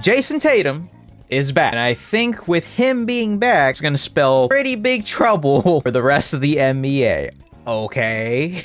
Jayson Tatum is back. And I think with him being back, it's going to spell pretty big trouble for the rest of the NBA. Okay.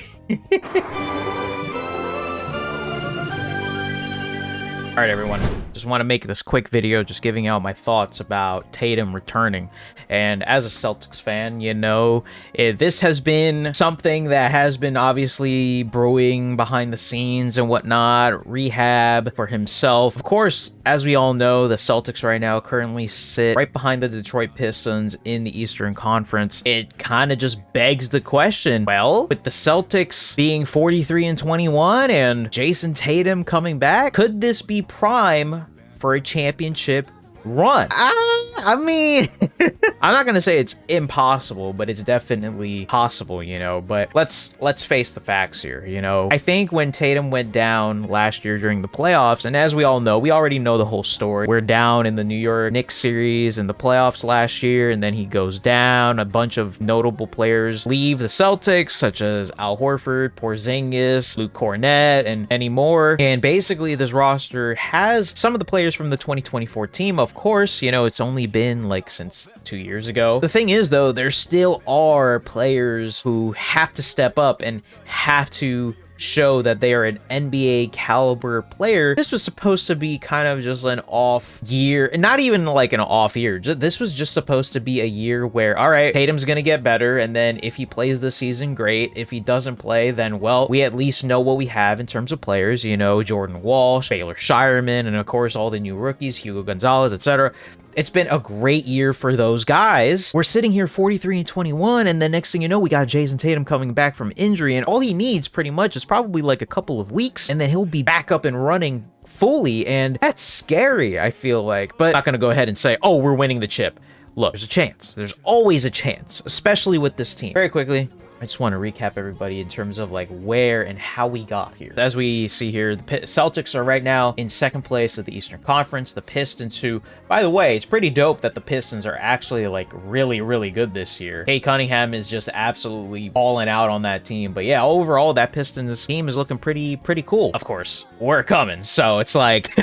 All right, everyone. Just want to make this quick video just giving out my thoughts about Tatum returning. And as a Celtics fan, you know, this has been something that has been obviously brewing behind the scenes and whatnot. Rehab for himself. Of course, as we all know, the Celtics right now currently sit right behind the Detroit Pistons in the Eastern Conference. It kind of just begs the question, well, with the Celtics being 43-21 and Jayson Tatum coming back, could this be prime for a championship run? I mean, I'm not gonna say it's impossible, but it's definitely possible, you know. But let's face the facts here, you know. I think when Tatum went down last year during the playoffs, and as we all know, we already know the whole story. We're down in the New York Knicks series in the playoffs last year, and then he goes down. A bunch of notable players leave the Celtics, such as Al Horford, Porzingis, Luke Cornett, and many more. And basically, this roster has some of the players from the 2024 team. Of course, you know, it's only been like since 2 years ago. The thing is, though, there still are players who have to step up and have to show that they are an NBA caliber player. This was supposed to be kind of just an off year, and not even like an off year. This was just supposed to be a year where, all right, Tatum's gonna get better, and then if he plays this season, great. If he doesn't play, then well, we at least know what we have in terms of players, you know, Jordan Walsh, Baylor Shireman, and of course all the new rookies, Hugo Gonzalez, etc. It's been a great year for those guys. We're sitting here 43-21, and the next thing you know, we got Jayson Tatum coming back from injury, and all he needs pretty much is probably like a couple of weeks, and then he'll be back up and running fully, and that's scary, I feel like. But I'm not gonna go ahead and say, oh, we're winning the chip. Look, there's a chance. There's always a chance, especially with this team. Very quickly, I just want to recap everybody in terms of like where and how we got here. As we see here, the Celtics are right now in second place of the Eastern Conference. The Pistons, who, by the way, it's pretty dope that the Pistons are actually like really, really good this year. Kate Cunningham is just absolutely balling out on that team. But yeah, overall, that Pistons team is looking pretty cool. Of course, we're coming, so it's like,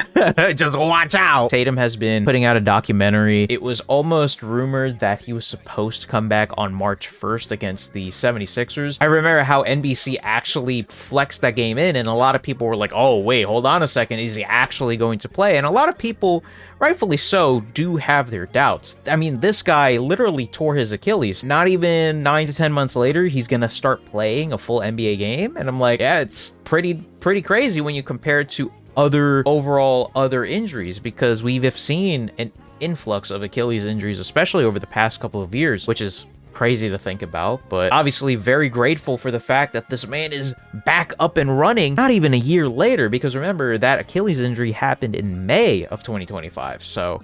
just watch out. Tatum has been putting out a documentary. It was almost rumored that he was supposed to come back on March 1st against the 76ers. I remember how NBC actually flexed that game in, and a lot of people were like, oh, wait, hold on a second. Is he actually going to play? And a lot of people, rightfully so, do have their doubts. I mean, this guy literally tore his Achilles. Not even 9 to 10 months later, he's gonna start playing a full NBA game. And I'm like, yeah, it's pretty crazy when you compare it to other injuries, because we've seen an influx of Achilles injuries, especially over the past couple of years, which is crazy to think about. But obviously very grateful for the fact that this man is back up and running not even a year later, because remember that Achilles injury happened in May of 2025. So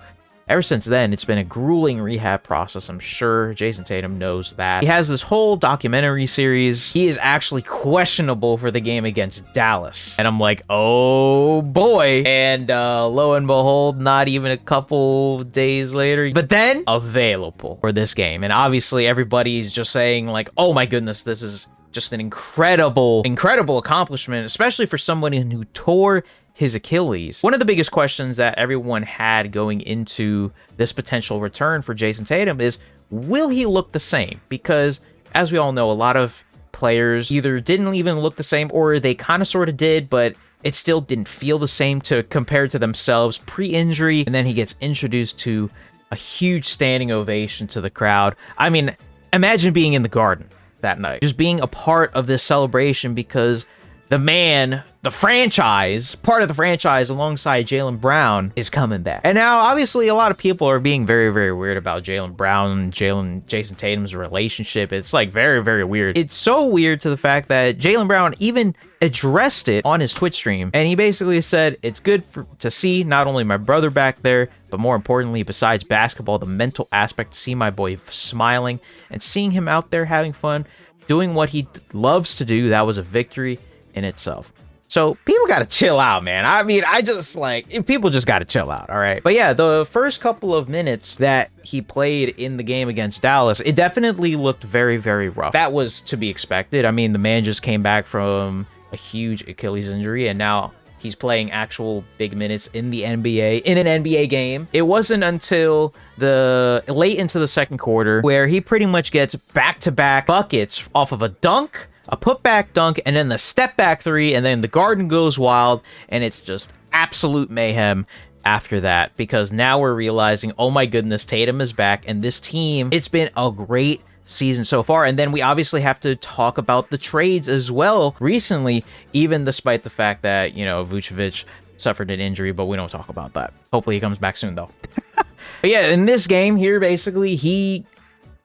ever since then, it's been a grueling rehab process. I'm sure Jayson Tatum knows that. He has this whole documentary series. He is actually questionable for the game against Dallas. And I'm like, oh boy. And lo and behold, not even a couple days later, but then available for this game. And obviously everybody's just saying like, oh my goodness, this is just an incredible accomplishment, especially for somebody who tore his Achilles. One of the biggest questions that everyone had going into this potential return for Jayson Tatum is, will he look the same? Because as we all know, a lot of players either didn't even look the same, or they kind of sort of did, but it still didn't feel the same compared to themselves pre-injury. And then he gets introduced to a huge standing ovation to the crowd. I mean, imagine being in the Garden that night, just being a part of this celebration, because the man, the franchise, part of the franchise alongside Jaylen Brown is coming back. And now, obviously, a lot of people are being very weird about Jaylen Brown and Jayson Tatum's relationship. It's like very weird. It's so weird to the fact that Jaylen Brown even addressed it on his Twitch stream. And he basically said, it's good to see not only my brother back there, but more importantly, besides basketball, the mental aspect, to see my boy smiling and seeing him out there having fun, doing what he loves to do. That was a victory in itself. So people got to chill out, man. I mean, people just got to chill out. All right. But yeah, the first couple of minutes that he played in the game against Dallas, it definitely looked very rough. That was to be expected. I mean, the man just came back from a huge Achilles injury, and now he's playing actual big minutes in the NBA, in an NBA game. It wasn't until the late into the second quarter where he pretty much gets back-to-back buckets off of a dunk, a putback dunk, and then the step back three, and then the Garden goes wild, and it's just absolute mayhem after that, because now we're realizing, oh my goodness, Tatum is back, and this team, it's been a great season so far. And then we obviously have to talk about the trades as well recently, even despite the fact that, you know, Vucevic suffered an injury, but we don't talk about that. Hopefully he comes back soon though. But yeah, in this game here, basically he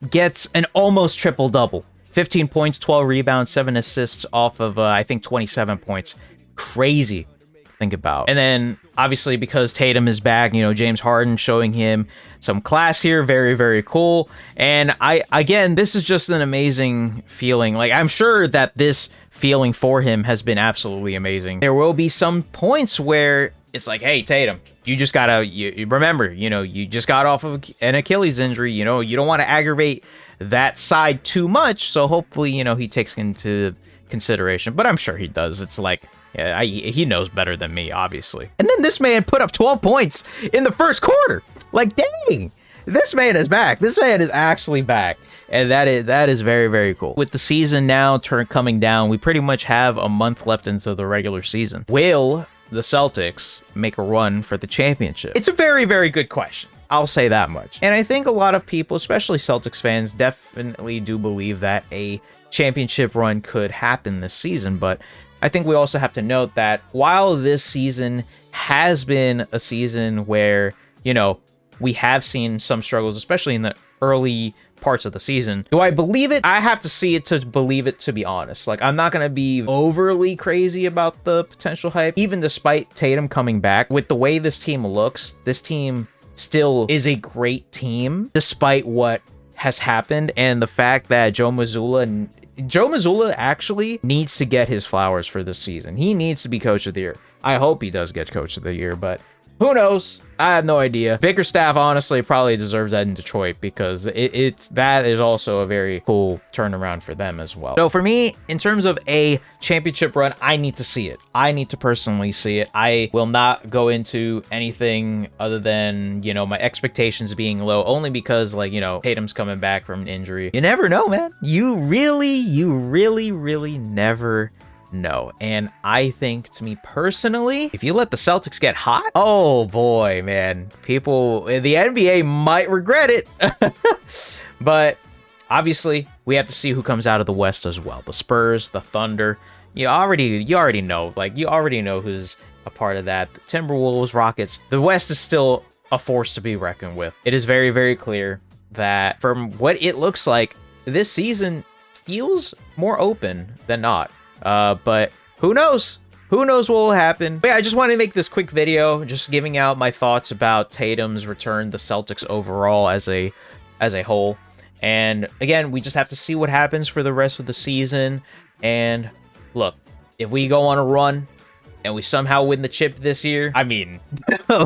gets an almost triple-double. 15 points, 12 rebounds, 7 assists off of I think 27 points. Crazy to think about. And then obviously because Tatum is back, you know, James Harden showing him some class here. Very, very cool. And again, this is just an amazing feeling. Like, I'm sure that this feeling for him has been absolutely amazing. There will be some points where it's like, hey, Tatum, you just gotta, you remember, you know, you just got off of an Achilles injury. You know, you don't want to aggravate that side too much. So hopefully, you know, he takes into consideration, but I'm sure he does. It's like, yeah, he knows better than me, obviously. And then this man put up 12 points in the first quarter. Like, dang, this man is back. This man is actually back. And that is very, very cool. With the season now coming down, we pretty much have a month left into the regular season. Will the Celtics make a run for the championship? It's a very, very good question. I'll say that much. And I think a lot of people, especially Celtics fans, definitely do believe that a championship run could happen this season. But I think we also have to note that while this season has been a season where, you know, we have seen some struggles, especially in the early parts of the season. Do I believe it? I have to see it to believe it, to be honest. Like, I'm not going to be overly crazy about the potential hype. Even despite Tatum coming back, with the way this team looks, this team still is a great team, despite what has happened. And the fact that Joe Mazzulla actually needs to get his flowers for this season. He needs to be Coach of the Year. I hope he does get Coach of the Year, but who knows? I have no idea. Bickerstaff honestly probably deserves that in Detroit, because that is also a very cool turnaround for them as well. So for me, in terms of a championship run, I need to see it. I need to personally see it. I will not go into anything other than, you know, my expectations being low, only because, like, you know, Tatum's coming back from an injury. You never know, man. You really never know. And I think, to me personally, if you let the Celtics get hot, oh boy, man, people in the NBA might regret it. But obviously we have to see who comes out of the West as well. The Spurs, the Thunder, you already know, like, you already know who's a part of that. The Timberwolves, Rockets. The West is still a force to be reckoned with. It is very, very clear that from what it looks like, this season feels more open than not. But who knows? Who knows what will happen? But yeah, I just wanted to make this quick video, just giving out my thoughts about Tatum's return, the Celtics overall as a whole. And again, we just have to see what happens for the rest of the season. And look, if we go on a run and we somehow win the chip this year, I mean,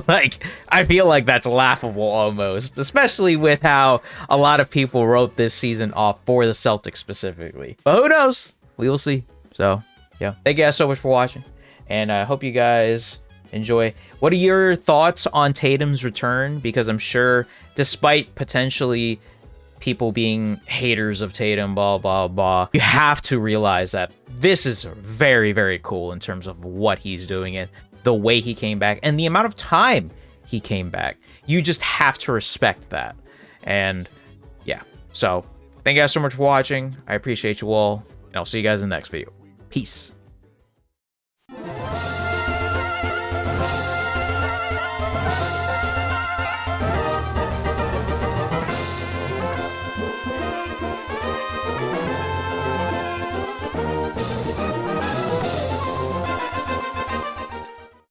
like, I feel like that's laughable almost, especially with how a lot of people wrote this season off for the Celtics specifically. But who knows? We will see. So, yeah. Thank you guys so much for watching, and I hope you guys enjoy. What are your thoughts on Tatum's return? Because I'm sure, despite potentially people being haters of Tatum, blah, blah, blah, you have to realize that this is very, very cool in terms of what he's doing and the way he came back and the amount of time he came back. You just have to respect that. And, yeah. So, thank you guys so much for watching. I appreciate you all, and I'll see you guys in the next video. Peace.